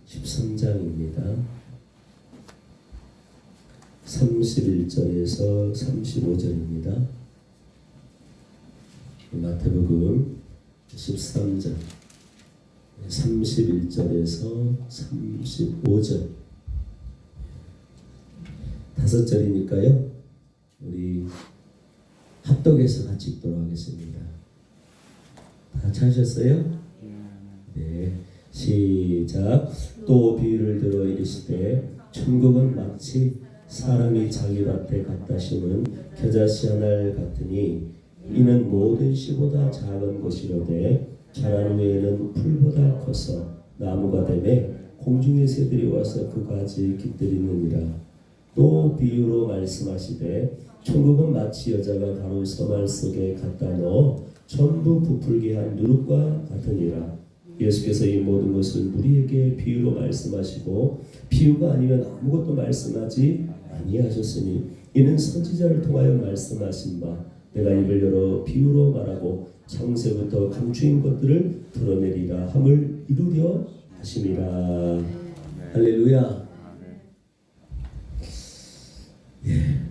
13장입니다. 31절에서 35절입니다. 마태복음 13장 31절에서 35절 5절이니까요. 우리 합독해서 같이 읽도록 하겠습니다. 다 찾으셨어요? 네, 시작. 또 비유를 들어 이르시되 천국은 마치 사람이 자기 밭에 갖다 심은 겨자씨 하나를 같으니 이는 모든 씨보다 작은 것이로되 자란 후에는 풀보다 커서 나무가 되매 공중의 새들이 와서 그 가지에 깃들이느니라. 또 비유로 말씀하시되 천국은 마치 여자가 가루 서말 속에 갖다 넣어 전부 부풀게 한 누룩과 같으니라. 예수께서 이 모든 것을 우리에게 비유로 말씀하시고 비유가 아니면 아무것도 말씀하지 아니하셨으니 이는 선지자를 통하여 말씀하신 바 내가 입을 열어 비유로 말하고 창세부터 감추인 것들을 드러내리라 함을 이루려 하심이라. 할렐루야.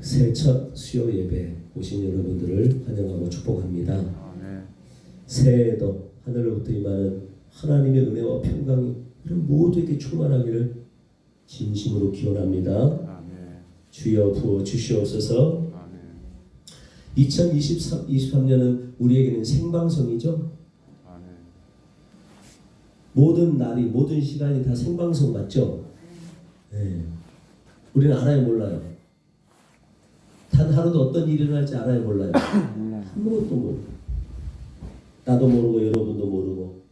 새 첫 수요 예배 오신 여러분들을 환영하고 축복합니다. 새해에도 하늘로부터 임하는 하나님의 은혜와 평강이 이런 모두에게 충만하기를 진심으로 기원합니다. 주여 부어 주시옵소서. 2023년은 우리에게는 생방송이죠. 모든 날이 모든 시간이 다 생방송 맞죠? 네. 우리는 알아요 몰라요? 단 하루도 어떤 일이 일어날지 알아요 몰라요? 아무것도 모르고 나도 모르고 여러분도 모르고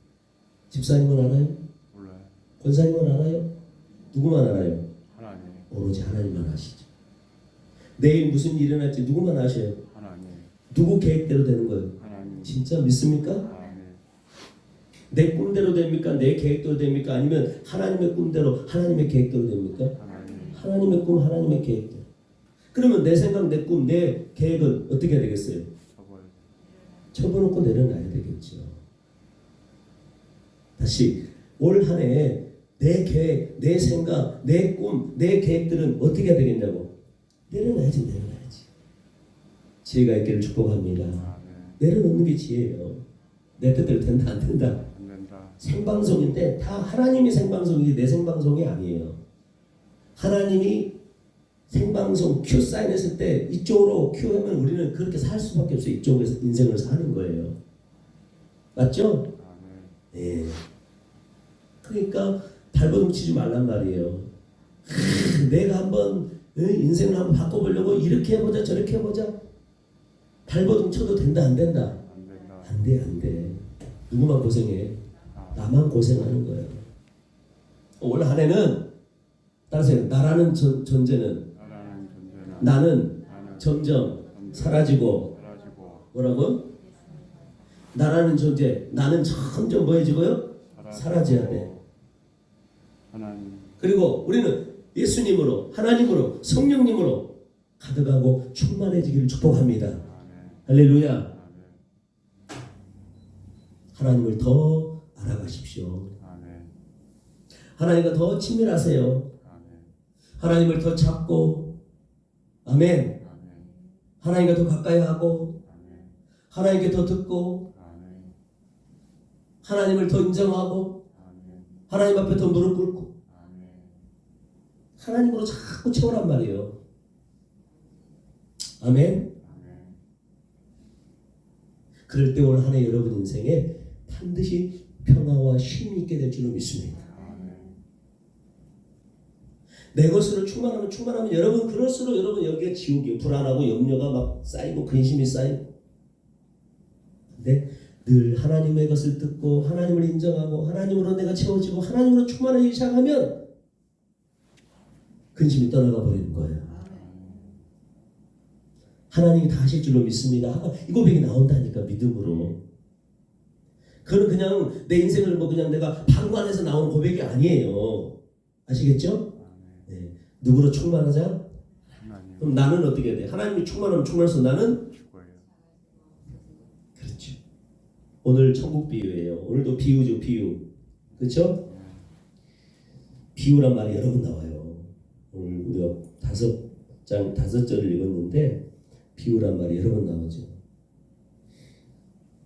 집사님은 알아요? 몰라요. 권사님은 알아요? 누구만 알아요? 하나님. 오로지 하나님만 아시죠. 내일 무슨 일이 일어날지 누구만 아셔요? 하나님. 누구 계획대로 되는 거예요? 하나님. 진짜 믿습니까? 하나님. 내 꿈대로 됩니까? 내 계획대로 됩니까? 아니면 하나님의 꿈대로 하나님의 계획대로 됩니까? 하나님. 하나님의 꿈 하나님의 계획대로. 그러면 내 생각 내 꿈 내 계획은 어떻게 해야 되겠어요? 접어놓고 내려놔야 되겠죠. 다시 올 한 해 내 계획, 내 생각, 내 꿈, 내 계획들은 어떻게 해야 되겠냐고 내려놔야지. 지혜가 있기를 축복합니다. 내려놓는 게 지혜예요. 내 뜻대로 된다 안 된다. 안 된다. 생방송인데 다 하나님이 생방송이지 내 생방송이 아니에요. 하나님이 생방송 큐 사인했을 때 이쪽으로 큐 하면 우리는 그렇게 살 수밖에 없어요. 이쪽에서 인생을 사는 거예요. 맞죠? 네. 그러니까 발버둥 치지 말란 말이에요. 내가 한번 인생을 한번 바꿔보려고 이렇게 해보자 저렇게 해보자. 발버둥 쳐도 된다 안 된다? 안 된다. 안 돼. 누구만 고생해? 나만 고생하는 거예요. 올 한 해는 따라서 나라는 존재는 나는 점점 사라지고 뭐라고? 나라는 존재 나는 점점 뭐해지고요? 사라져야 돼. 하나님. 그리고 우리는 예수님으로 하나님으로 성령님으로 가득하고 충만해지기를 축복합니다. 할렐루야. 하나님을 더 알아가십시오. 하나님과 더 친밀하세요. 하나님을 더 찾고 아멘. 하나님과 더 가까이 하고 하나님께 더 듣고 하나님을 더 인정하고 하나님 앞에 더 무릎 꿇고 하나님으로 자꾸 채우란 말이에요. 아멘. 그럴 때 올 한 해 여러분 인생에 반드시 평화와 쉼이 있게 될 줄로 믿습니다. 내 것으로 충만하면 여러분 그럴수록 여러분 여기에 지옥이 불안하고 염려가 막 쌓이고 근심이 쌓이고. 근데 늘 하나님의 것을 듣고 하나님을 인정하고 하나님으로 내가 채워지고 하나님으로 충만하기 시작하면 근심이 떠나가 버리는 거예요. 하나님이 다 하실 줄로 믿습니다. 이 고백이 나온다니까 믿음으로. 그건 그냥 내 인생을 뭐 그냥 내가 방관해서 나온 고백이 아니에요. 아시겠죠? 네. 누구로 충만하자? 그럼 나는 어떻게 해야 돼? 하나님이 충만하면 충만해서 나는 그렇죠. 오늘 천국 비유예요. 오늘도 비유죠, 비유. 그렇죠? 비유란 말이 여러 번 나와요. 오늘 우리가 5절을 읽었는데 비유란 말이 여러 번 나오죠.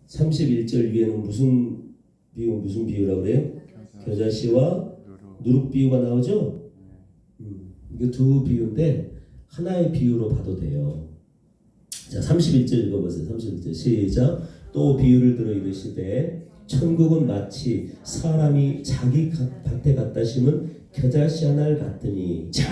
31절 위에는 무슨 비유라고 그래요? 겨자씨와 누룩 비유가 나오죠. 이게 두 비유인데 하나의 비유로 봐도 돼요. 자, 31절 읽어보세요. 31절 시작. 또 비유를 들어 이르시되 천국은 마치 사람이 자기 밭에 갖다 심은 겨자씨 하나를 같으니. 자,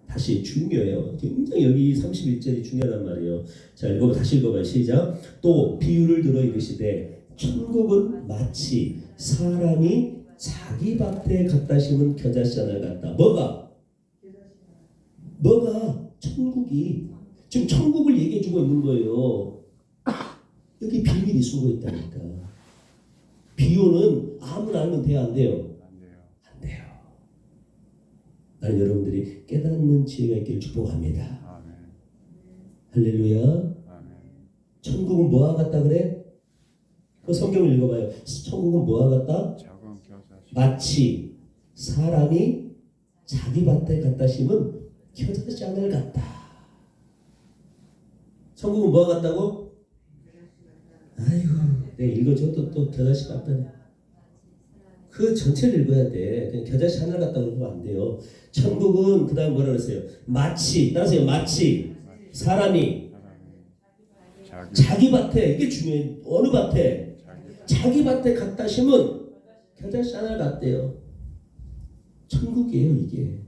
다시 중요해요. 굉장히 여기 31절이 중요하단 말이에요. 자, 다시 읽어봐요. 시작. 또 비유를 들어 이르시되 천국은 마치 사람이 자기 밭에 갖다 심은 겨자씨 하나를 같다. 뭐가? 천국이. 지금 천국을 얘기해주고 있는 거예요. 여기 비밀이 숨어 있다니까. 비유는 아무나 알면 돼요, 안 돼요? 안 돼요. 나는 여러분들이 깨닫는 지혜가 있기를 축복합니다. 아멘. 할렐루야. 아멘. 천국은 뭐와 같다 그래? 그 성경을 읽어봐요. 천국은 뭐와 같다? 작은 겨자씨. 마치 사람이 자기 밭에 갖다 심은 겨자씨 하나를 같다. 천국은 뭐와 같다고? 아이고, 내가 읽어줘. 또 겨자씨 같다네. 그 전체를 읽어야 돼. 그냥 겨자씨 하나 같다고 그러면 안 돼요. 천국은 그 다음 뭐라 그랬어요? 마치, 따라서요. 마치 사람이 자기 밭에, 이게 중요해. 어느 밭에? 자기 밭에 갖다 심은 겨자씨 하나 같대요. 천국이에요, 이게.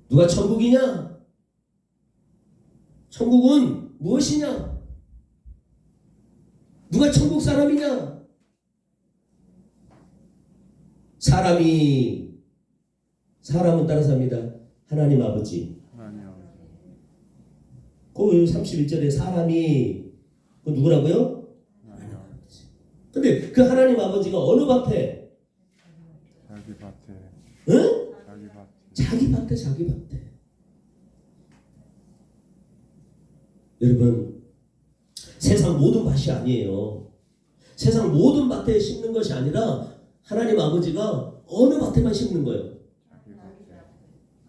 누가 천국이냐? 천국은 무엇이냐? 누가 천국 사람이냐? 사람은 따라서 합니다. 하나님 아버지. 그 31절에 사람이 그 누구라고요? 하나님 아버지. 근데 그 하나님 아버지가 어느 밭에? 자기 밭에. 응? 자기 밭에. 자기 밭에. 여러분, 세상 모든 밭이 아니에요. 세상 모든 밭에 심는 것이 아니라 하나님 아버지가 어느 밭에만 심는 거예요. 자기 밭에.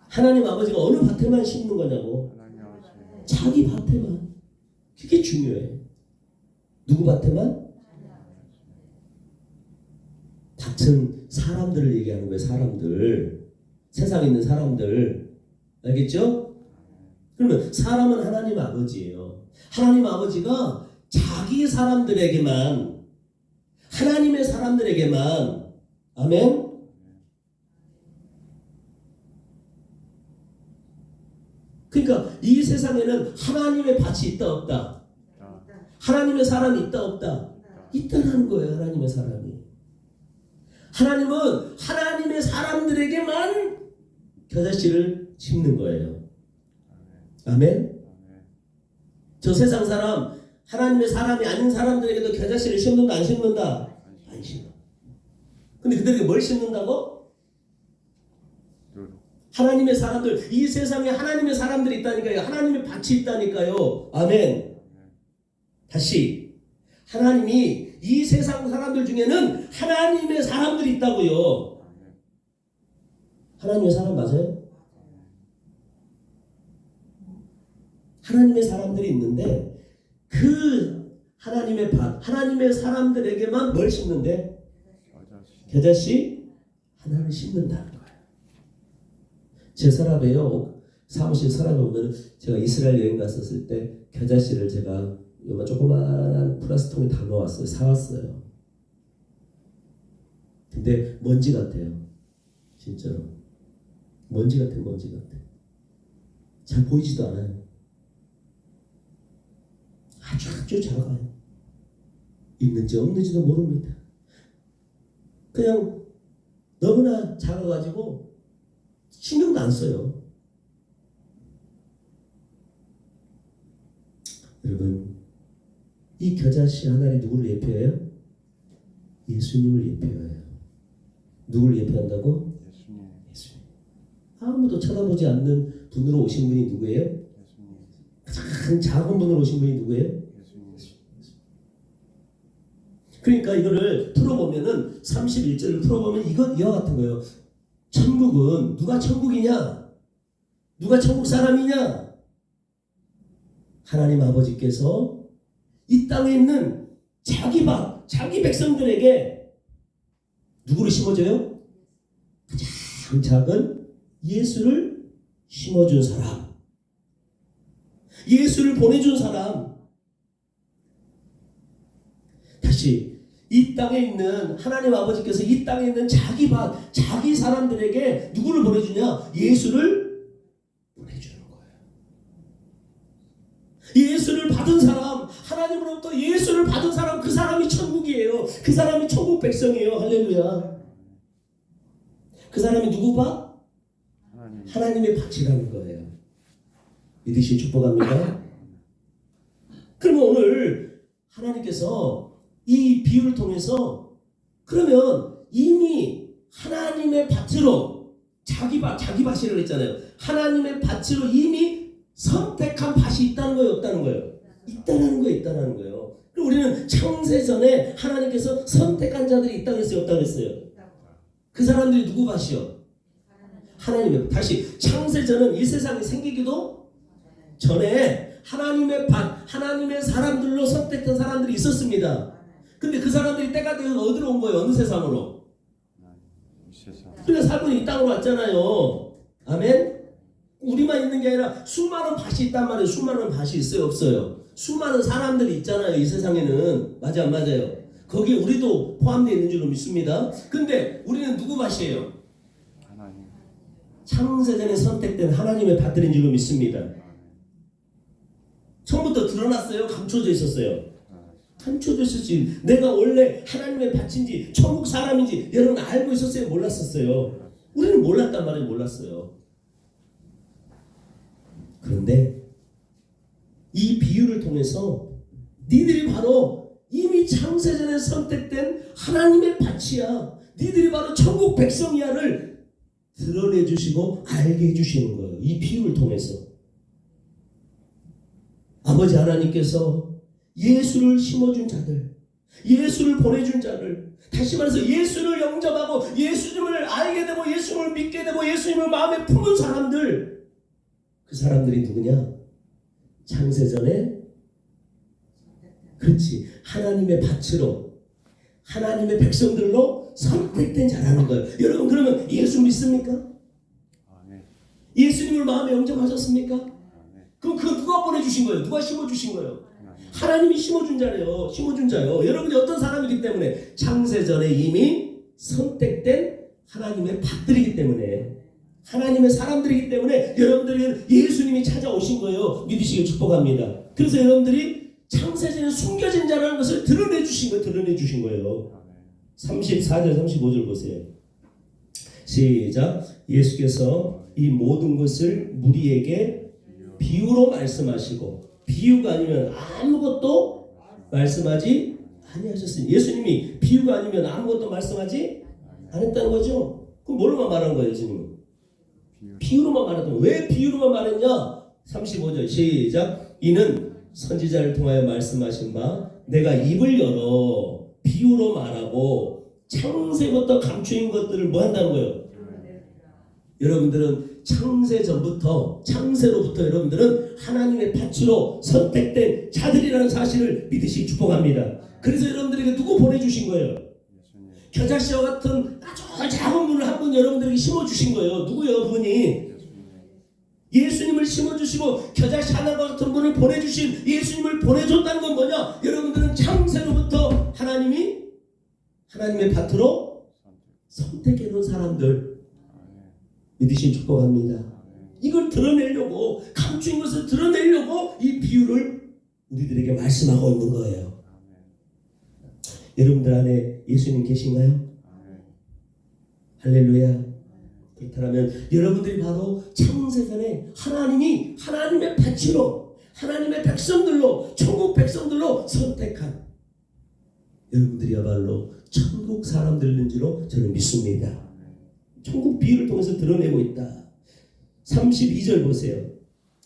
하나님 아버지가 어느 밭에만 심는 거냐고. 하나님 아버지. 자기 밭에만. 그게 중요해. 누구 밭에만? 밭은 사람들을 얘기하는 거예요. 사람들. 세상에 있는 사람들. 알겠죠? 그러면 사람은 하나님 아버지예요. 하나님 아버지가 자기 사람들에게만, 하나님의 사람들에게만, 아멘? 그러니까 이 세상에는 하나님의 밭이 있다 없다? 하나님의 사람이 있다 없다? 있다라는 거예요. 하나님의 사람이. 하나님은 하나님의 사람들에게만 겨자씨를 심는 거예요. 아멘? 저 세상 사람, 하나님의 사람이 아닌 사람들에게도 겨자씨를 심는다 안 심는다? 안 심어. 근데 그들에게 뭘 심는다고? 하나님의 사람들. 이 세상에 하나님의 사람들이 있다니까요. 하나님의 밭이 있다니까요. 아멘. 다시, 하나님이 이 세상 사람들 중에는 하나님의 사람들이 있다고요. 하나님의 사람 맞아요? 하나님의 사람들이 있는데 그 하나님의 밭, 하나님의 사람들에게만 뭘 심는데? 겨자씨 하나를 심는다는 거예요. 제 서랍에요. 사무실 서랍에 보면 제가 이스라엘 여행 갔었을 때 겨자씨를 제가 요만 조그마한 플라스틱통에 담아왔어요. 사왔어요. 근데 먼지 같아요. 진짜로. 먼지 같아. 잘 보이지도 않아요. 아주 작아요. 있는지 없는지도 모릅니다. 그냥 너무나 작아가지고 신경도 안 써요. 여러분, 이 겨자씨 하나를 누구를 예표해요? 예수님을 예표해요. 누구를 예표한다고? 예수님. 아무도 쳐다보지 않는 분으로 오신 분이 누구예요? 가장 작은 분으로 오신 분이 누구예요? 그러니까 이거를 풀어보면은 31절을 풀어보면 이와 같은 거예요. 천국은 누가 천국이냐? 누가 천국 사람이냐? 하나님 아버지께서 이 땅에 있는 자기 백성들에게 누구를 심어줘요? 가장 작은 예수를 심어준 사람, 예수를 보내준 사람. 다시 이 땅에 있는 하나님 아버지께서 이 땅에 있는 자기 사람들에게 누구를 보내주냐? 예수를 보내주는 거예요. 예수를 받은 사람, 하나님으로부터 예수를 받은 사람, 그 사람이 천국이에요. 그 사람이 천국 백성이에요. 할렐루야. 그 사람이 누구 봐? 하나님의 밭이라는 거예요. 믿으시 축복합니다. 그러면 오늘 하나님께서 이 비유를 통해서 그러면 이미 하나님의 밭으로 자기 밭이라고 했잖아요. 하나님의 밭으로 이미 선택한 밭이 있다는 거예요, 없다는 거예요? 있다는 거예요. 그리고 우리는 창세전에 하나님께서 선택한 자들이 있다고 했어요, 없다고 했어요? 그 사람들이 누구 밭이요? 하나님의 밭. 다시 창세전은 이 세상이 생기기도 전에 하나님의 밭, 하나님의 사람들로 선택된 사람들이 있었습니다. 근데 그 사람들이 때가 되어서 어디로 온 거예요? 어느 세상으로? 우리가 살고 이 땅으로 왔잖아요. 아멘? 우리만 있는 게 아니라 수많은 밭이 있단 말이에요. 수많은 밭이 있어요, 없어요? 수많은 사람들이 있잖아요, 이 세상에는. 맞아, 안 맞아요? 거기에 우리도 포함되어 있는 줄로 믿습니다. 근데 우리는 누구 밭이에요? 하나님. 창세전에 선택된 하나님의 밭들인 줄로 믿습니다. 처음부터 드러났어요? 감춰져 있었어요? 감춰져 있었지. 내가 원래 하나님의 밭인지 천국 사람인지 여러분 알고 있었어요? 몰랐었어요? 우리는 몰랐단 말이에요. 몰랐어요. 그런데 이 비유를 통해서 니들이 바로 이미 창세전에 선택된 하나님의 밭이야, 니들이 바로 천국 백성이야를 드러내주시고 알게 해주시는 거예요. 이 비유를 통해서 아버지 하나님께서 예수를 심어준 자들, 예수를 보내준 자들, 다시 말해서 예수를 영접하고 예수님을 알게 되고 예수님을 믿게 되고 예수님을 마음에 품은 사람들, 그 사람들이 누구냐? 창세전에 그렇지 하나님의 밭으로 하나님의 백성들로 선택된 자라는 거예요. 여러분 그러면 예수 믿습니까? 예수님을 마음에 영접하셨습니까? 그럼 그거 누가 보내주신 거예요? 누가 심어주신 거예요? 하나님이 심어준 자래요. 심어준 자요. 여러분이 어떤 사람이기 때문에? 창세전에 이미 선택된 하나님의 밭들이기 때문에, 하나님의 사람들이기 때문에 여러분들은 예수님이 찾아오신 거예요. 믿으시길 축복합니다. 그래서 여러분들이 창세전에 숨겨진 자라는 것을 드러내 주신 거예요. 드러내 주신 거예요. 34절 35절 보세요. 시작. 예수께서 이 모든 것을 무리에게 비유로 말씀하시고, 비유가 아니면 아무것도 말씀하지 아니하셨으니, 예수님이 비유가 아니면 아무것도 말씀하지 않았다는 거죠. 그럼 뭘로만 말한 거예요, 예수님은? 비유로만 말했던 거예요. 왜 비유로만 말했냐? 35절 시작. 이는 선지자를 통하여 말씀하신 바 내가 입을 열어 비유로 말하고 창세부터 감추인 것들을 뭐 한다는 거예요? 여러분들은 창세 전부터, 창세로부터 여러분들은 하나님의 밭으로 선택된 자들이라는 사실을 믿으시 축복합니다. 그래서 여러분들에게 누구 보내주신 거예요? 겨자씨와 같은 아주 작은 분을 한 분 여러분들에게 심어주신 거예요. 누구예요 그분이? 예수님을 심어주시고 겨자씨 하나와 같은 분을 보내주신 예수님을 보내줬다는 건 뭐냐? 여러분들은 창세로부터 하나님이 하나님의 밭으로 선택해놓은 사람들, 믿으신 축복합니다. 이걸 드러내려고, 감추인 것을 드러내려고 이 비유를 우리들에게 말씀하고 있는 거예요. 여러분들 안에 예수님 계신가요? 할렐루야. 그렇다면 여러분들이 바로 창세전에 하나님이 하나님의 밭으로, 하나님의 백성들로, 천국 백성들로 선택한 여러분들이야말로 천국 사람들인지로 저는 믿습니다. 천국 비유를 통해서 드러내고 있다. 32절 보세요.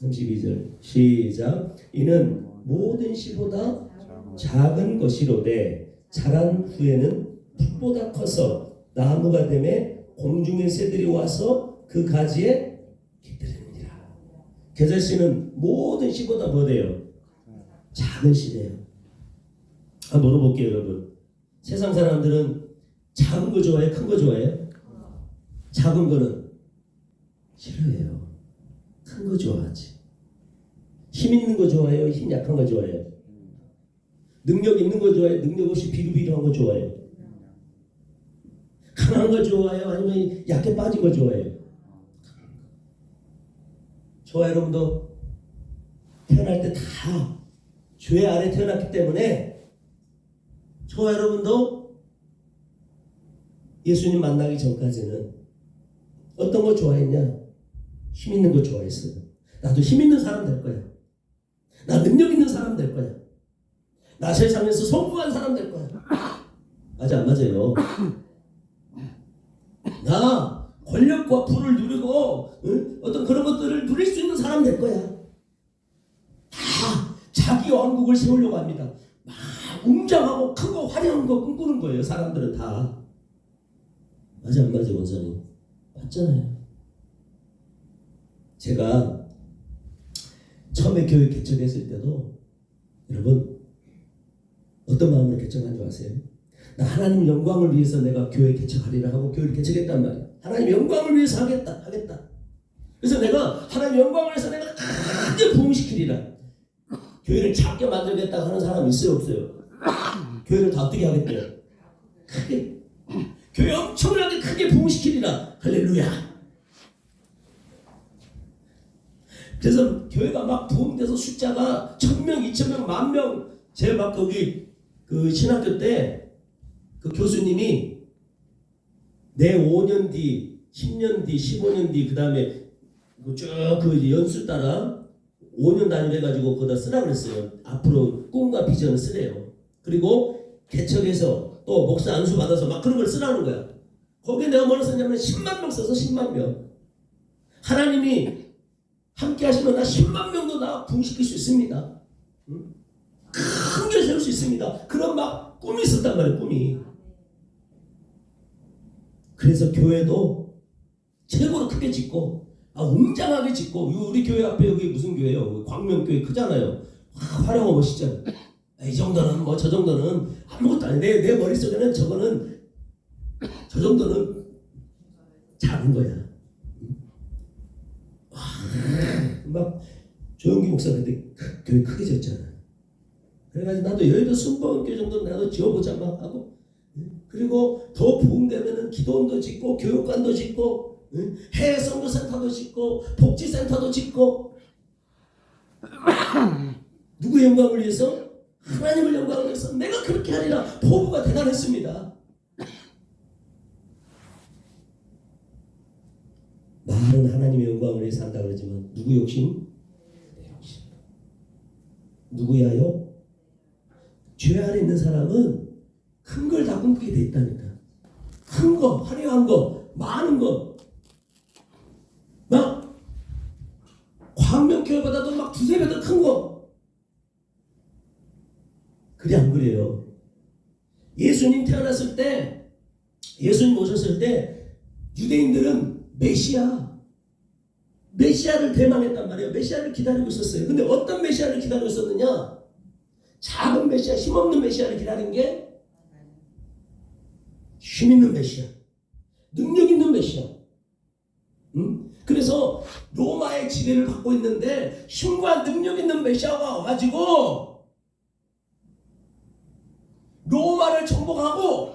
32절 시작. 이는 모든 씨보다 작은 것이로되 자란 후에는 풀보다 커서 나무가 되매 공중의 새들이 와서 그 가지에 깃들이느니라. 겨자씨는 모든 씨보다 뭐래요? 작은 씨래요. 한번 물어볼게요, 여러분. 세상 사람들은 작은 거 좋아해요? 큰 거 좋아해요? 작은 거는 싫어해요. 큰 거 좋아하지. 힘 있는 거 좋아해요? 힘 약한 거 좋아해요? 능력 있는 거 좋아해요? 능력 없이 비루비루한 거 좋아해요? 강한 거 좋아해요? 아니면 약해 빠진 거 좋아해요? 저와 여러분도 태어날 때 다 죄 아래 태어났기 때문에 저와 여러분도 예수님 만나기 전까지는 어떤 거 좋아했냐? 힘 있는 거 좋아했어요. 나도 힘 있는 사람 될 거야. 나 능력 있는 사람 될 거야. 나 세상에서 성공한 사람 될 거야. 맞아, 안 맞아요? 나 권력과 부를 누리고 어떤 그런 것들을 누릴 수 있는 사람 될 거야. 다 자기 왕국을 세우려고 합니다. 막 웅장하고 크고 화려한 거 꿈꾸는 거예요. 사람들은 다. 맞아, 안 맞아, 원사님? 맞잖아요. 제가 처음에 교회 개척했을 때도 여러분 어떤 마음으로 개척한 줄 아세요? 나 하나님 영광을 위해서 내가 교회 개척하리라 하고 교회를 개척했단 말이야. 하나님 영광을 위해서 하겠다. 그래서 내가 하나님 영광을 위해서 내가 크게 부흥시키리라. 교회를 작게 만들겠다 하는 사람 있어요, 없어요? 교회를 다 어떻게 하겠대요? 크게. 교회 엄청나게 크게 부흥시키리라. 할렐루야. 그래서 교회가 막 부흥돼서 숫자가 1000명, 2000명, 10,000명. 제가 막 거기 그 신학교 때 그 교수님이 내 5년 뒤, 10년 뒤, 15년 뒤, 그 다음에 쭉 그 연수 따라 5년 단위로 해가지고 거기다 쓰라 그랬어요. 앞으로 꿈과 비전을 쓰래요. 그리고 개척해서 또 목사 안수 받아서 막 그런 걸 쓰라는 거야. 거기에 내가 뭐라 썼냐면 10만 명 써서 10만 명. 하나님이 함께 하시면 나 10만 명도 나 부흥시킬 수 있습니다. 응? 큰 교회 세울 수 있습니다. 그런 막 꿈이 있었단 말이에요. 꿈이. 그래서 교회도 최고로 크게 짓고 웅장하게 짓고 우리 교회 앞에 여기 무슨 교회예요? 광명교회 크잖아요. 화려하고 멋있잖아요. 이 정도는 뭐 저 정도는 아무것도 아니에요. 내 머릿속에는 저거는 저 정도는 작은 거야. 막 조영기 목사 근데 교회 크게 졌잖아. 그래가지고 나도 여의도 순복음교회 정도는 나도 지어보자 막 하고, 그리고 더 부흥되면은 기도원도 짓고 교육관도 짓고 해외 선교센터도 짓고 복지센터도 짓고. 누구 영광을 위해서? 하나님을 영광을 위해서 내가 그렇게 하리라. 포부가 대단했습니다. 말은 하나님의 영광을 위해서 한다 그러지만 누구 욕심? 내 욕심. 누구야요? 죄 아래 있는 사람은 큰 걸 다 꿈꾸게 돼 있다니까. 큰 거, 화려한 거, 많은 거. 막 광명교회보다도 막 두세 배 더 큰 거. 그래 안 그래요? 예수님 태어났을 때, 예수님 오셨을 때 유대인들은 메시아를 대망했단 말이에요. 메시아를 기다리고 있었어요. 근데 어떤 메시아를 기다리고 있었느냐? 작은 메시아, 힘없는 메시아를 기다린 게 힘 있는 메시아, 능력 있는 메시아. 그래서 로마의 지배를 받고 있는데 힘과 능력 있는 메시아가 와가지고 로마를 정복하고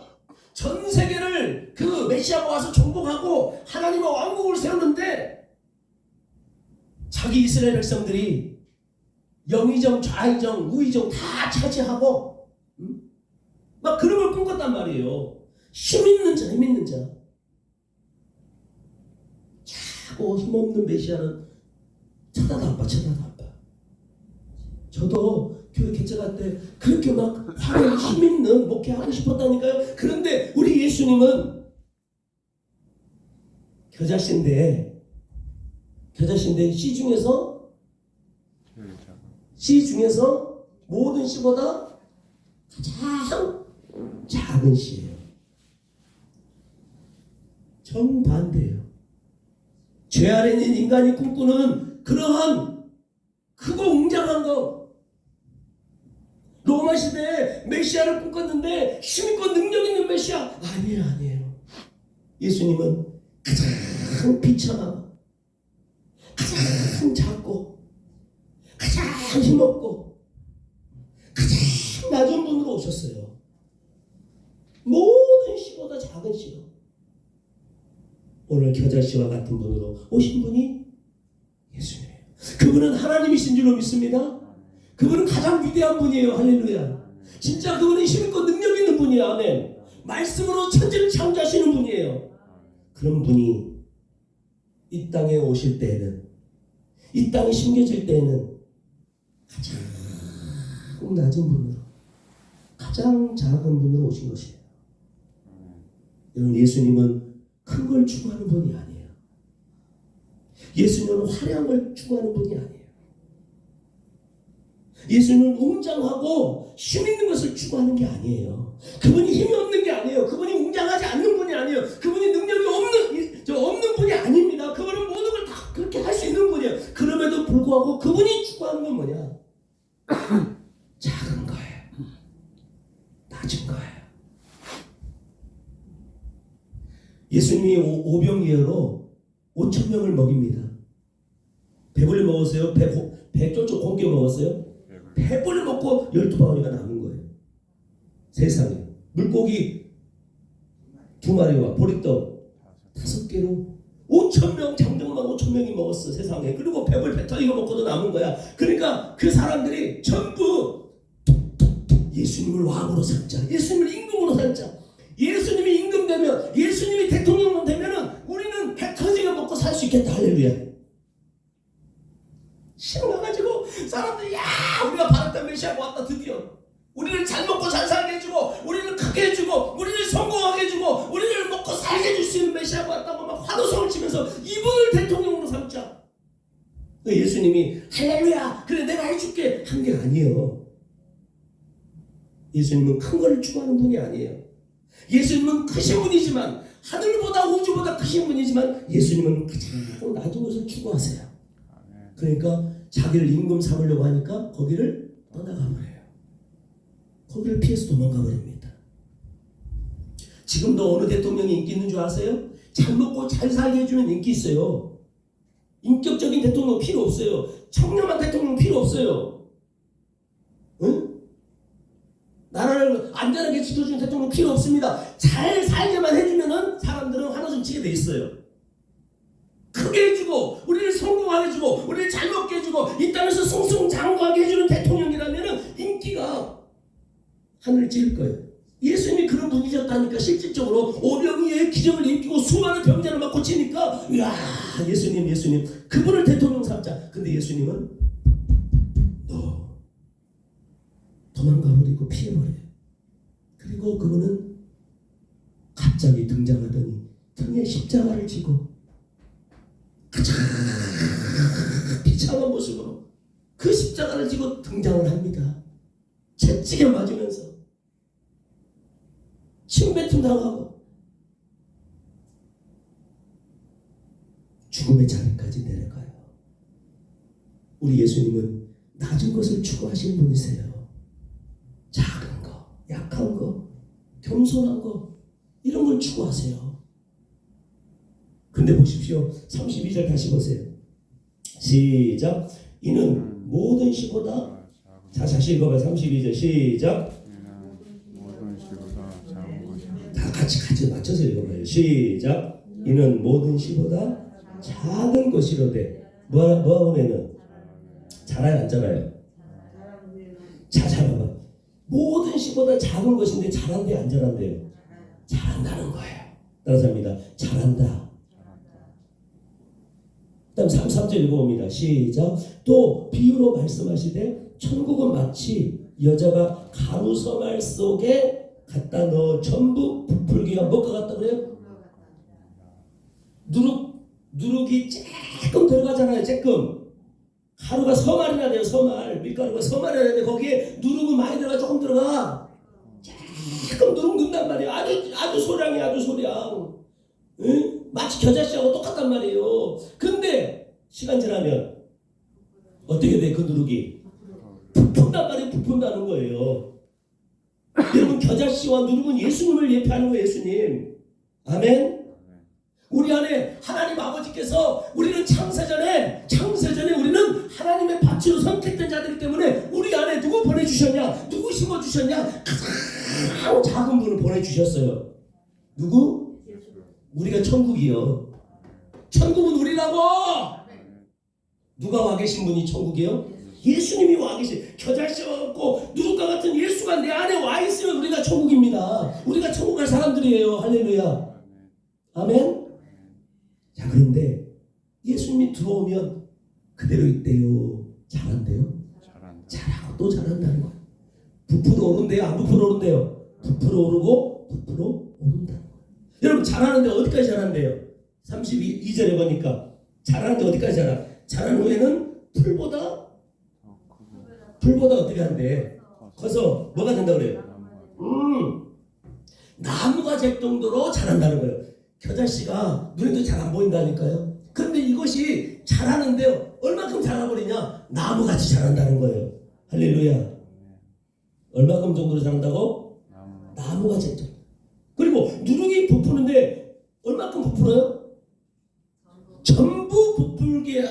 전 세계를 그 메시아가 와서 정복하고 하나님의 왕국을 세웠는데 자기 이스라엘 백성들이 영의정, 좌의정, 우의정 다 차지하고 막 그런 걸 꿈꿨단 말이에요. 힘 있는 자, 힘 있는 자. 자고 힘없는 메시아는 쳐다도 안 봐. 저도 교회 개척할 때 그렇게 막 화려한 힘 있는 목회하고 싶었다니까요. 그런데 우리 예수님은 겨자씨인데 씨 중에서 모든 씨보다 가장 작은 씨예요. 정반대예요. 죄 아래 있는 인간이 꿈꾸는 그러한 크고 웅장한 것. 로마 시대에 메시아를 꿈꿨는데 힘있고 능력 있는 메시아 아니에요. 예수님은 가장 비참하고 가장 작고 가장 힘없고 가장 낮은 분으로 오셨어요. 모든 시보다 작은 시로 오늘 겨자씨와 같은 분으로 오신 분이 예수님이에요. 그분은 하나님이신 줄로 믿습니다. 그분은 가장 위대한 분이에요. 할렐루야. 진짜 그분은 힘있고 능력 있는 분이에요. 아멘. 말씀으로 천지를 창조하시는 분이에요. 그런 분이 이 땅에 오실 때에는, 이 땅에 심겨질 때에는 가장 낮은 분으로, 가장 작은 분으로 오신 것이에요. 여러분, 예수님은 큰 걸 추구하는 분이 아니에요. 예수님은 화려한 걸 추구하는 분이 아니에요. 예수님은 웅장하고 힘 있는 것을 추구하는 게 아니에요. 그분이 힘이 없는 게 아니에요. 그분이 웅장하지 않는 분이 아니에요. 그분이 능력이 없는 분이 아닙니다. 그분은 모든 걸 다 그렇게 할 수 있는 분이에요. 그럼에도 불구하고 그분이 추구하는 건 뭐냐? 작은 거예요. 낮은 거예요. 예수님이 오병이어로 5,000명을 먹입니다. 배불리 먹었어요? 배 쫄쫄 공겨 먹었어요? 배불리 먹고 12바구니가 남은 거예요. 세상에. 물고기 2마리와 보리떡 5개로 5,000명, 장정만 5,000명이 먹었어. 세상에. 그리고 배불리 배 터지고 먹고도 남은 거야. 그러니까 그 사람들이 전부 예수님을 왕으로 삼자, 예수님을 임금으로 삼자. 예수님이 임금되면, 예수님이 대통령 되면은 우리는 배 터지게 먹고 살 수 있겠다. 할렐루야. 신나가지고 사람들이 야, 우리가 바랐던 메시아가 왔다. 드디어 우리를 잘 먹고 잘 살게 해주고, 우리를 크게 해주고, 우리를 성공하게 해주고, 우리를 먹고 살게 해줄 수 있는 메시아가 왔다고 막 환호성을 치면서 이분을 대통령으로 삼자. 예수님이 할렐루야, 그래 내가 해줄게 한 게 아니에요. 예수님은 큰 걸 추구하는 분이 아니에요. 예수님은 크신 분이지만, 하늘보다 우주보다 크신 분이지만, 예수님은 가장 낮은 것을 추구하세요. 그러니까 자기를 임금 삼으려고 하니까 거기를 떠나가 버려요. 거기를 피해서 도망가 버립니다. 지금도 어느 대통령이 인기 있는 줄 아세요? 잘 먹고 잘 살게 해주면 인기 있어요. 인격적인 대통령 필요 없어요. 청렴한 대통령 필요 없어요. 응? 나라를 안전하게 지켜주는 대통령 필요 없습니다. 잘 살게만 해주면은 사람들은 환호성 치게 돼 있어요. 크게 해주고, 우리를 성공하게 해주고, 우리를 잘 먹게 해주고, 이 땅에서 승승장구하게 해주는 대통령이라면은 인기가 하늘을 찌를 거예요. 예수님이 그런 분이셨다니까. 실질적으로 오병이어의 기적을 일으키고 수많은 병자를 막 고치니까, 이야, 예수님 그분을 대통령 삼자. 근데 예수님은 너 도망가버리고 피해버려요. 그리고 그분은 갑자기 등장하더니 등에 십자가를 지고 가장 비참한 모습으로 그 십자가를 지고 등장을 합니다. 채찍에 맞으면서 침뱉음 당하고 죽음의 자리까지 내려가요. 우리 예수님은 낮은 것을 추구하시는 분이세요. 작은 거, 약한 거, 겸손한 거, 이런 걸 추구하세요. 근데 보십시오. 32절 다시 보세요. 시작. 이는 모든 시보다, 자, 다시 읽어봐요. 32절 시작. 모든 시보다 작은 것이다. 다 같이 맞춰서 읽어봐요. 시작. 이는 모든 시보다 작은 것이로되, 뭐하고 내는? 잘아요, 안 잘아요? 자, 봐봐. 모든 시보다 작은 것인데 잘한대, 안 잘한대요? 잘한다는 거예요. 따라서 합니다. 잘한다. 다음 3절 읽어봅니다. 시작. 또 비유로 말씀하시되 천국은 마치 여자가 가루 서말 속에 갖다 넣어 전부 부풀기가 뭐가 같다 그래요? 누룩이 조금 들어가잖아요. 조금. 가루가 서말이나 돼요. 서말. 밀가루가 서말이나 되는데 거기에 누룩은 많이 들어가. 조금 들어가. 조금 누룩 넣는단 말이에요. 아주 소량이 아주 소량. 응? 마치 겨자씨하고 똑같단 말이에요. 근데 시간 지나면 어떻게 돼? 그 누룩이 부푼단 말이에요. 부푼다는 거예요. 여러분 겨자씨와 누룩은 예수님을 예표하는 거예요. 예수님. 아멘. 우리 안에 하나님 아버지께서 우리는 창세전에 우리는 하나님의 밭으로 선택된 자들이기 때문에 우리 안에 누구 보내주셨냐? 누구 심어주셨냐? 가장 작은 분을 보내주셨어요. 누구? 우리가 천국이요. 천국은 우리라고. 누가 와 계신 분이 천국이요? 예수님이 와 계신. 겨자씨와 같고 누룩과 같은 예수가 내 안에 와 있으면 우리가 천국입니다. 우리가 천국 갈 사람들이에요. 할렐루야. 아멘. 자, 그런데 예수님이 들어오면 그대로 있대요. 잘한대요. 잘하고 또 잘한다는 거예요. 부풀어 오른대요. 안 부풀어 오른대요. 부풀어 오르고 부풀어 오른다는 거예요. 여러분 잘하는데 어디까지 잘한대요? 32절에 보니까 잘하는데 어디까지 잘하? 잘하는 후에는 풀보다 어떻게 한대? 커서 뭐가 된다고 그래요? 나무가 될 정도로 잘한다는 거예요. 겨자씨가 눈에도 잘 안 보인다니까요. 그런데 이것이 잘하는데요. 얼마큼 잘해버리냐? 나무같이 잘한다는 거예요. 할렐루야. 얼마큼 정도로 잘한다고? 나무같이 정도. 그리고 누룩이 부푸는데 얼마큼 부풀어요? 전부 부풀게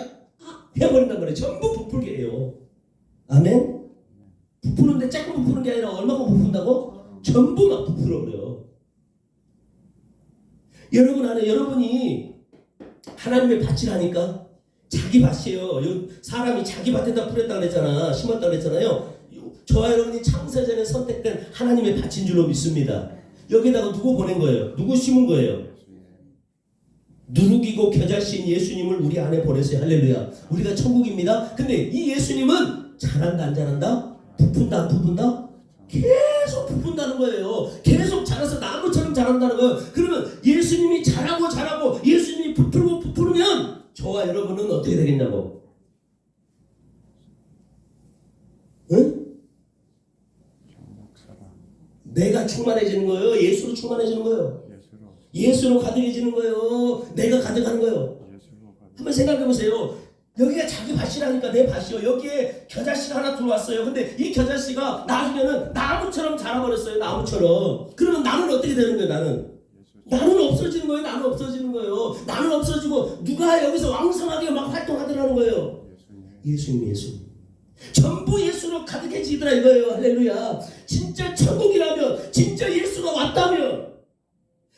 해버린단 말이에요. 전부 부풀게 해요. 아멘? 부푸는데 조금 부푸는 게 아니라 얼마큼 부푼다고? 전부 막 부풀어버려요. 여러분 안에 여러분이 하나님의 밭이라니까. 자기 밭이에요. 사람이 자기 밭에다 뿌렸다 그랬잖아. 심었다 그랬잖아요. 저와 여러분이 창세전에 선택된 하나님의 밭인 줄로 믿습니다. 여기다가 누구 보낸 거예요? 누구 심은 거예요? 누룩이고 겨자씨인 예수님을 우리 안에 보냈어요. 할렐루야. 우리가 천국입니다. 근데 이 예수님은 잘한다 안 잘한다? 부푼다 안 부푼다? 계속 부푼다는 거예요. 계속 자라서 나무처럼 자란다는 거예요. 그러면 예수님이 자라고 예수님이 부풀면 저와 여러분은 어떻게 되겠냐고? 응? 내가 충만해지는 거예요. 예수로 충만해지는 거예요. 예수로 가득해지는 거예요. 내가 가득하는 거예요. 한번 생각해 보세요. 여기가 자기 밭이라니까. 내 밭이요. 여기에 겨자씨가 하나 들어왔어요. 근데 이 겨자씨가 나중에는 나무처럼 자라버렸어요. 나무처럼. 그러면 나는 어떻게 되는 거예요? 나는 없어지는 거예요. 나는 없어지는 거예요. 나는 없어지고 누가 여기서 왕성하게 막 활동하더라는 거예요. 예수님. 전부 예수로 가득해지더라 이거예요. 할렐루야. 진짜 천국이라면, 진짜 예수가 왔다면,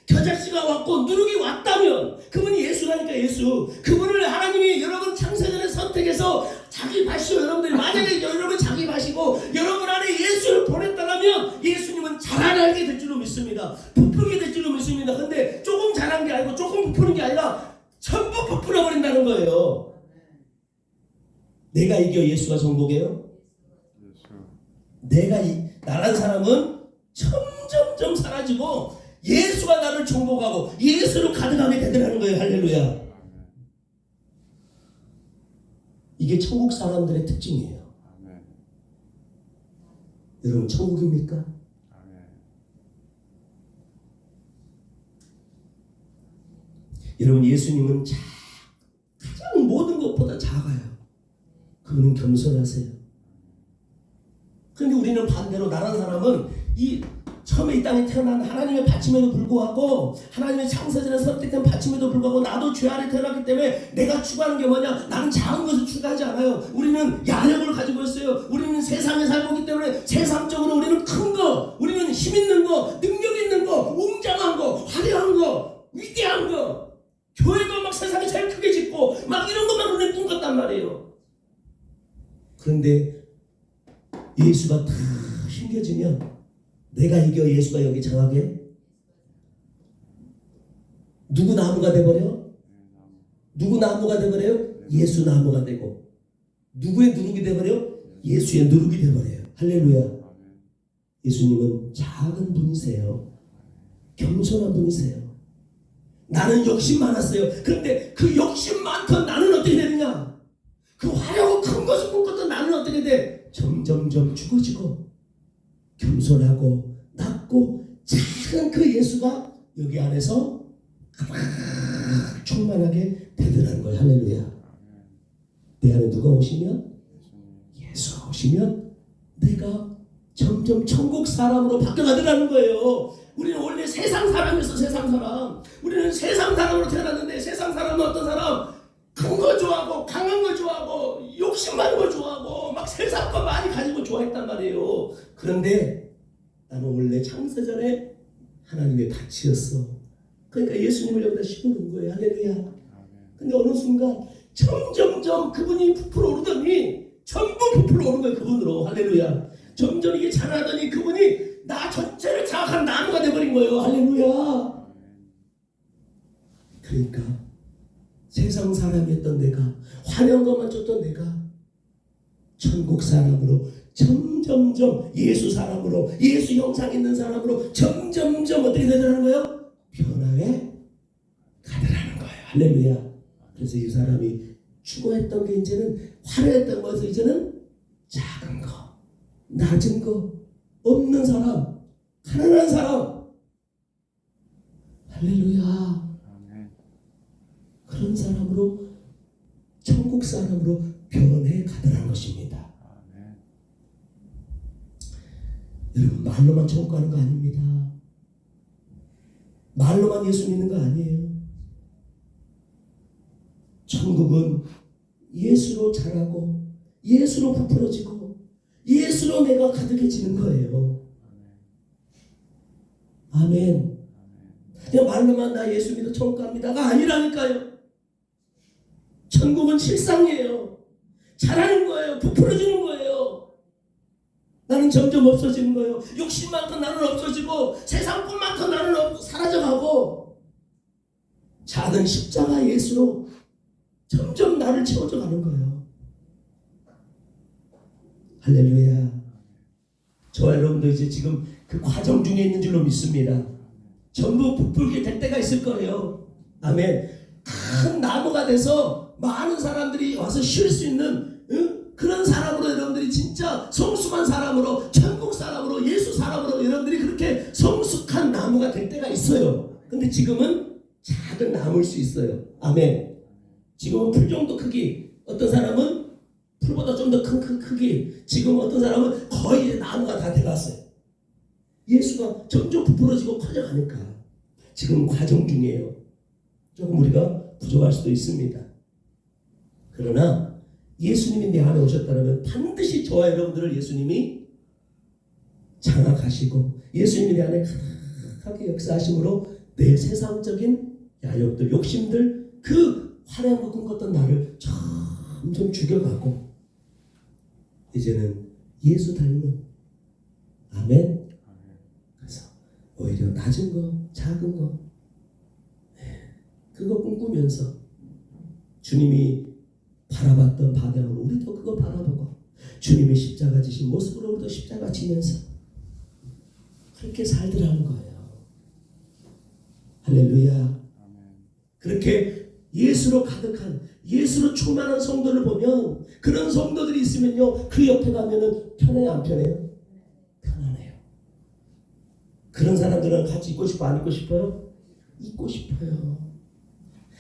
겨자씨가 왔고 누룩이 왔다면 그분이 예수라니까. 예수. 그분을 하나님이 여러분 창세전에 선택해서 자기 밭이요. 여러분들이 만약에 여러분 자기 밭이고 여러분 안에 예수를 보냈다면 예수님은 자라나게 될 줄로 믿습니다. 부풀게 될 줄로 믿습니다. 근데 조금 자란 게 아니고 조금 부푸는 게 아니라 전부 부풀어 버린다는 거예요. 내가 이겨 예수가 정복이에요? 나란 사람은 점점점 사라지고 예수가 나를 정복하고 예수로 가득하게 되더라는 거예요. 할렐루야. 이게 천국 사람들의 특징이에요. 여러분 천국입니까? 여러분 예수님은 가장 모든 것보다 작아요. 그분은 겸손하세요. 그런데 우리는 반대로 나란 사람은 처음에 이 땅에 태어난 하나님의 받침에도 불구하고 하나님의 창세전에 선택된 받침에도 불구하고 나도 죄 안에 태어났기 때문에 내가 추구하는 게 뭐냐? 나는 작은 것을 추구하지 않아요. 우리는 야력을 가지고 있어요. 우리는 세상에 살고 있기 때문에 세상적으로 우리는 큰 거, 우리는 힘 있는 거, 능력 있는 거, 웅장한 거, 화려한 거, 위대한 거, 교회도 막 세상에 제일 크게 짓고 막 이런 것만 눈에 띄었단 말이에요. 그런데 예수가 다 힘겨지면 내가 이겨 예수가 여기 장하게? 누구 나무가 돼버려? 누구 나무가 돼버려요? 예수 나무가 되고. 누구의 누룩이 돼버려? 예수의 누룩이 돼버려요. 할렐루야. 예수님은 작은 분이세요. 겸손한 분이세요. 나는 욕심 많았어요. 그런데 그 욕심 많던 나는 어떻게 되느냐? 그 화려하고 큰 것을 꿈꿨던 나는 어떻게 돼? 점점점 죽어지고 겸손하고 낮고 작은 그 예수가 여기 안에서 충만하게 되더라는 거예요. 할렐루야. 내 안에 누가 오시면? 예수가 오시면 내가 점점 천국 사람으로 바뀌어가더라는 거예요. 우리는 원래 세상 사람이었어. 세상 사람. 우리는 세상 사람으로 태어났는데 세상 사람은 어떤 사람? 큰 거 좋아하고 강한 거 좋아하고 욕심 많은 거 좋아하고 막 세상 거 많이 가지고 좋아했단 말이에요. 그런데 나는 원래 창세전에 하나님의 밭이었어. 그러니까 예수님을 여기다 심어놓은 거예요. 할렐루야. 근데 어느 순간 점점점 그분이 부풀어 오르더니 전부 부풀어 오른 거예요. 그분으로. 할렐루야. 점점 이게 자라더니 그분이 나 전체를 장악한 나무가 돼버린 거예요. 할렐루야. 그러니까 세상 사람이었던 내가, 화려한 것만 쫓던 내가 천국 사람으로 점점점 예수 사람으로, 예수 형상 있는 사람으로 점점점 어떻게 되더라는 거예요? 변화해 가더라는 거예요. 할렐루야. 그래서 이 사람이 추구했던 게 이제는 화려했던 것에서 이제는 작은 거, 낮은 거, 없는 사람, 가난한 사람. 할렐루야. 그런 사람으로, 천국 사람으로 변해 가더라는 것입니다. 여러분, 말로만 천국 가는 거 아닙니다. 말로만 예수 믿는 거 아니에요. 천국은 예수로 자라고 예수로 부풀어지고 예수로 내가 가득해지는 거예요. 아멘. 그냥 말로만 나 예수 믿어 천국 갑니다가 아니라니까요. 천국은 실상이에요. 자라는 거예요. 부풀어지는 거예요. 나는 점점 없어지는 거예요. 욕심만큼 나는 없어지고 세상뿐만큼 나는 사라져가고 작은 십자가 예수로 점점 나를 채워져 가는 거예요. 할렐루야. 저와 여러분도 이제 지금 그 과정 중에 있는 줄로 믿습니다. 전부 부풀게 될 때가 있을 거예요. 아멘. 큰 나무가 돼서 많은 사람들이 와서 쉴 수 있는 그런 사람으로 여러분들이 진짜 성숙한 사람으로, 천국 사람으로, 예수 사람으로 여러분들이 그렇게 성숙한 나무가 될 때가 있어요. 근데 지금은 작은 나무일 수 있어요. 아멘. 지금은 풀 정도 크기, 어떤 사람은 풀보다 좀 더 큰 크기, 지금 어떤 사람은 거의 나무가 다 돼갔어요. 예수가 점점 부풀어지고 커져가니까 지금 과정 중이에요. 조금 우리가 부족할 수도 있습니다. 그러나 예수님이 내 안에 오셨다면 반드시 저와 여러분들을 예수님이 장악하시고 예수님이 내 안에 가득하게 역사하심으로 내 세상적인 야욕들, 욕심들, 그 화려한 것 꿈꿨던 나를 점점 죽여가고 이제는 예수 닮은, 아멘. 그래서 오히려 낮은 거, 작은 거, 그거 꿈꾸면서 주님이 바라봤던 방향으로 우리도 그거 바라보고 주님이 십자가 지신 모습으로 우리도 십자가 지면서 그렇게 살더라는 거예요. 할렐루야. 그렇게 예수로 가득한, 예수로 충만한 성도를 보면, 그런 성도들이 있으면요, 그 옆에 가면은 편해요, 안 편해요? 편안해요. 그런 사람들은 같이 있고 싶어, 안 있고 싶어요? 있고 싶어요.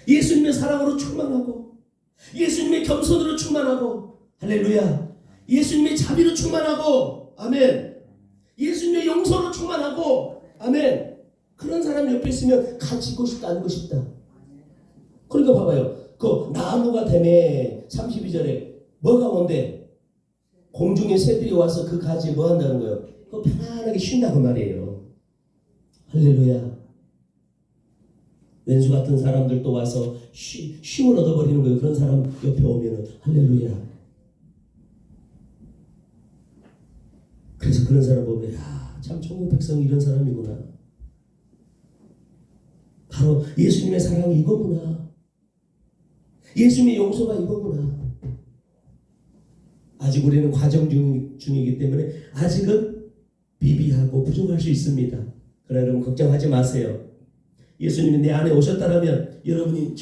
예수님의 사랑으로 충만하고 예수님의 겸손으로 충만하고, 할렐루야. 예수님의 자비로 충만하고, 아멘. 예수님의 용서로 충만하고, 아멘. 그런 사람 옆에 있으면 같이 있고 싶다, 안 있고 싶다. 그러니까 봐봐요. 그 나무가 되매 32절에 뭐가 뭔데? 공중의 새들이 와서 그 가지에 뭐 한다는 거예요? 그 편안하게 쉰다고 말이에요. 할렐루야. 왼수 같은 사람들도 와서 쉼을 얻어버리는 거예요. 그런 사람 옆에 오면은. 할렐루야. 그래서 그런 사람 보면, 야, 참 천국 백성이 이런 사람이구나. 바로 예수님의 사랑이 이거구나. 예수님의 용서가 이거구나. 아직 우리는 과정 중이기 때문에 아직은 비비하고 부족할 수 있습니다. 그러나 여러분 걱정하지 마세요. 예수님이 내 안에 오셨다면, 여러분이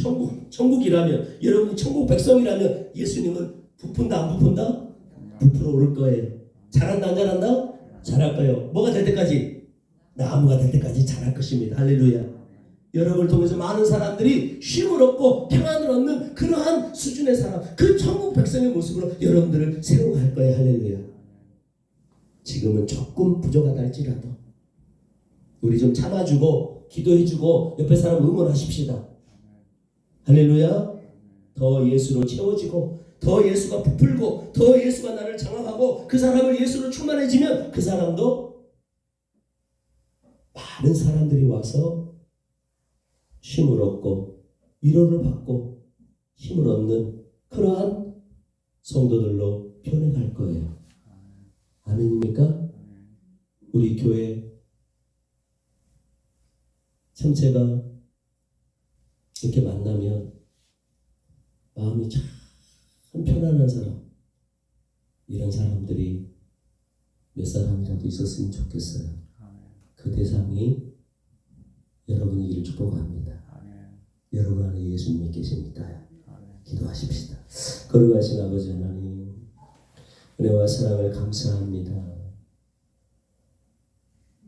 천국이라면, 여러분이 천국 백성이라면 예수님은 부푼다, 안 부푼다? 부풀어 오를 거예요. 자란다, 안 자란다? 자랄 거예요. 뭐가 될 때까지? 나무가 될 때까지 자랄 것입니다. 할렐루야. 여러분을 통해서 많은 사람들이 쉼을 얻고 평안을 얻는 그러한 수준의 사람, 그 천국 백성의 모습으로 여러분들을 세워갈 거예요. 할렐루야. 지금은 조금 부족하다 할지라도 우리 좀 참아주고 기도해주고 옆에 사람 응원하십시다. 할렐루야. 더 예수로 채워지고 더 예수가 부풀고 더 예수가 나를 장악하고 그 사람을 예수로 충만해지면 그 사람도 많은 사람들이 와서 쉼을 얻고 위로를 받고 힘을 얻는 그러한 성도들로 변해갈 거예요. 아멘입니까? 우리 교회 참체가 이렇게 만나면 마음이 참 편안한 사람, 이런 사람들이 몇 사람이라도 있었으면 좋겠어요. 그 대상이 여러분이기를 축복합니다. 여러분 안에 예수님이 계십니다. 기도하십시다. 거룩하신 아버지 하나님, 은혜와 사랑을 감사합니다.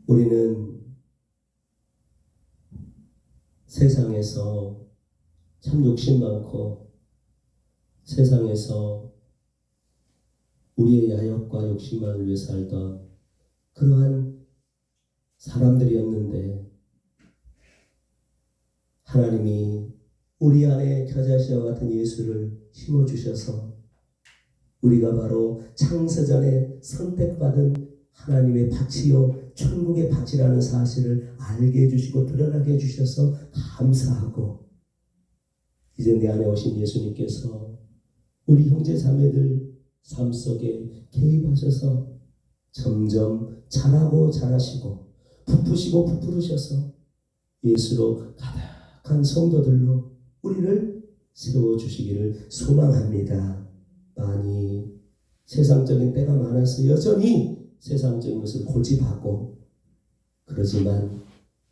우리는 세상에서 참 욕심 많고 세상에서 우리의 야욕과 욕심만을 위해 살던 그러한 사람들이었는데 하나님이 우리 안에 겨자씨와 같은 예수를 심어주셔서 우리가 바로 창세전에 선택받은 하나님의 밭이요 천국의 밭이라는 사실을 알게 해주시고 드러나게 해주셔서 감사하고, 이제 내 안에 오신 예수님께서 우리 형제 자매들 삶 속에 개입하셔서 점점 자라고 자라시고 부푸시고 부풀으셔서 예수로 가득한 성도들로 우리를 세워주시기를 소망합니다. 많이 세상적인 때가 많아서 여전히 세상적인 것을 고집하고 그러지만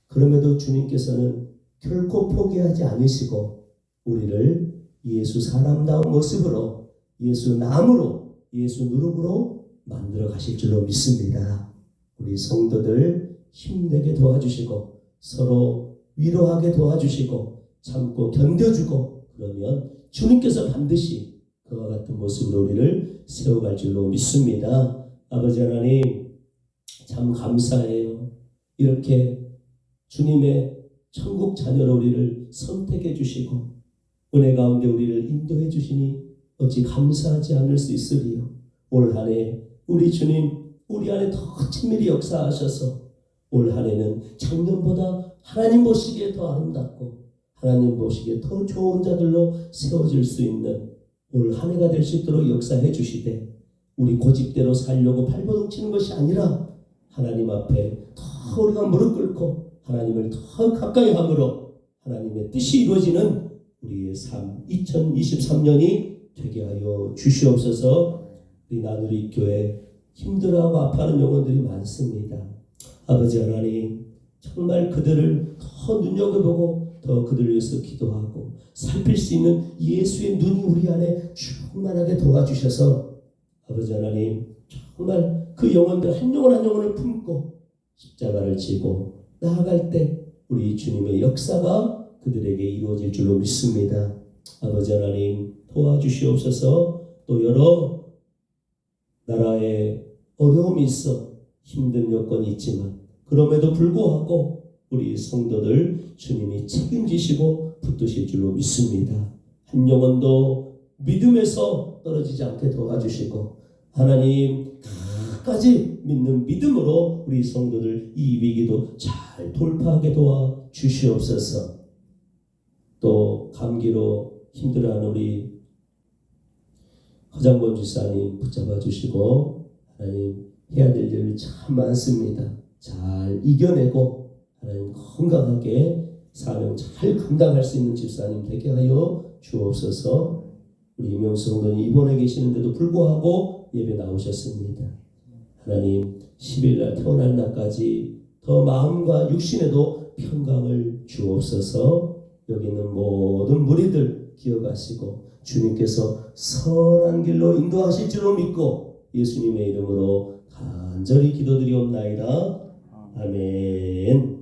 그럼에도 주님께서는 결코 포기하지 않으시고 우리를 예수 사람다운 모습으로, 예수 남으로, 예수 누룩으로 만들어 가실 줄로 믿습니다. 우리 성도들 힘내게 도와주시고 서로 위로하게 도와주시고 참고 견뎌주고, 그러면 주님께서 반드시 그와 같은 모습으로 우리를 세워갈 줄로 믿습니다. 아버지 하나님, 참 감사해요. 이렇게 주님의 천국 자녀로 우리를 선택해 주시고 은혜 가운데 우리를 인도해 주시니 어찌 감사하지 않을 수 있으리요. 올 한 해 우리 주님 우리 안에 더 친밀히 역사하셔서 올 한 해는 작년보다 하나님 보시기에 더 아름답고 하나님 보시기에 더 좋은 자들로 세워질 수 있는 올 한 해가 될 수 있도록 역사해 주시되, 우리 고집대로 살려고 발버둥 치는 것이 아니라 하나님 앞에 더 우리가 무릎 꿇고 하나님을 더 가까이 함으로 하나님의 뜻이 이루어지는 우리의 삶 2023년이 되게 하여 주시옵소서. 우리 나누리 교회 힘들어하고 아파하는 영혼들이 많습니다. 아버지 하나님, 정말 그들을 더 눈여겨보고 더 그들을 위해서 기도하고 살필 수 있는 예수의 눈이 우리 안에 충만하게 도와주셔서 아버지 하나님, 정말 그 영혼들 한 영혼 한 영혼을 품고 십자가를 지고 나아갈 때 우리 주님의 역사가 그들에게 이루어질 줄로 믿습니다. 아버지 하나님, 도와주시옵소서. 또 여러 나라에 어려움이 있어 힘든 여건이 있지만 그럼에도 불구하고 우리 성도들 주님이 책임지시고 붙드실 줄로 믿습니다. 한 영혼도 믿음에서 떨어지지 않게 도와주시고 하나님 끝까지 믿는 믿음으로 우리 성도들 이 위기도 잘 돌파하게 도와주시옵소서. 또 감기로 힘들어하는 우리 허장범 집사님 붙잡아 주시고, 하나님 해야 될 일이 참 많습니다. 잘 이겨내고 하나님 건강하게 사명 잘 감당할 수 있는 집사님 되게 하여 주옵소서. 우리 이명수 성도님 입원해 계시는데도 불구하고 예배 나오셨습니다. 하나님 10일날 태어날 날까지 더 마음과 육신에도 평강을 주옵소서. 여기 있는 모든 무리들 기억하시고 주님께서 선한 길로 인도하실 줄로 믿고 예수님의 이름으로 간절히 기도드리옵나이다. 아멘.